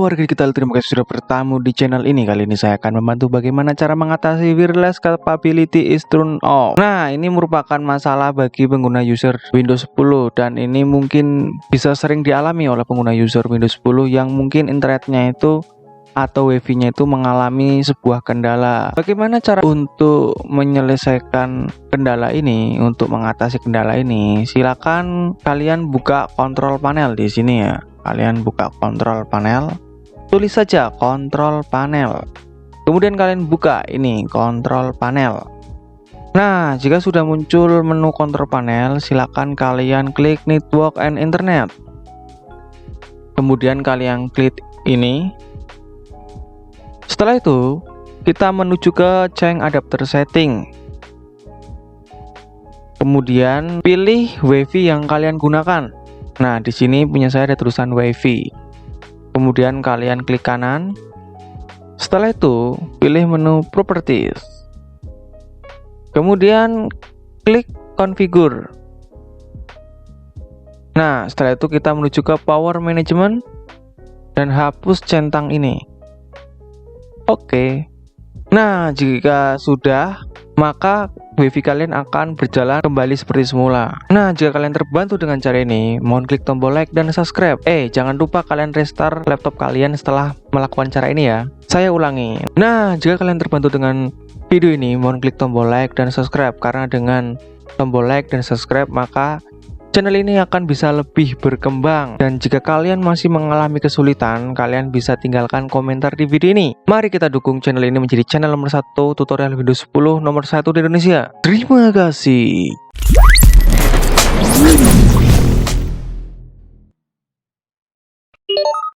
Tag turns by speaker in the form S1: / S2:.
S1: warga digital, terima kasih sudah bertamu di channel ini. Kali ini saya akan membantu bagaimana cara mengatasi wireless capability is turned off. Nah, ini merupakan masalah bagi pengguna user Windows 10 dan ini mungkin bisa sering dialami oleh pengguna user Windows 10 yang mungkin internetnya itu atau wifi-nya itu mengalami sebuah kendala. Bagaimana cara untuk menyelesaikan kendala ini, untuk mengatasi kendala ini? Silakan kalian buka kontrol panel di sini ya. Kalian buka kontrol panel, tulis saja kontrol panel. Kemudian kalian buka ini kontrol panel. Nah, jika sudah muncul menu kontrol panel, silakan kalian klik network and internet. Kemudian kalian klik ini. Setelah itu, kita menuju ke change adapter setting. Kemudian pilih WiFi yang kalian gunakan. Nah, di sini punya saya ada tulisan WiFi. Kemudian kalian klik kanan. Setelah itu, pilih menu properties. Kemudian klik configure. Nah, setelah itu kita menuju ke power management dan hapus centang ini. Oke. Nah, jika sudah, maka WiFi kalian akan berjalan kembali seperti semula. Nah, jika kalian terbantu dengan cara ini, mohon klik tombol like dan subscribe. Jangan lupa kalian restart laptop kalian setelah melakukan cara ini ya. Saya ulangi. Nah, jika kalian terbantu dengan video ini, mohon klik tombol like dan subscribe. Karena dengan tombol like dan subscribe, maka channel ini akan bisa lebih berkembang. Dan jika kalian masih mengalami kesulitan, kalian bisa tinggalkan komentar di video ini. Mari kita dukung channel ini menjadi channel nomor 1 tutorial Windows 10 nomor 1 di Indonesia. Terima kasih.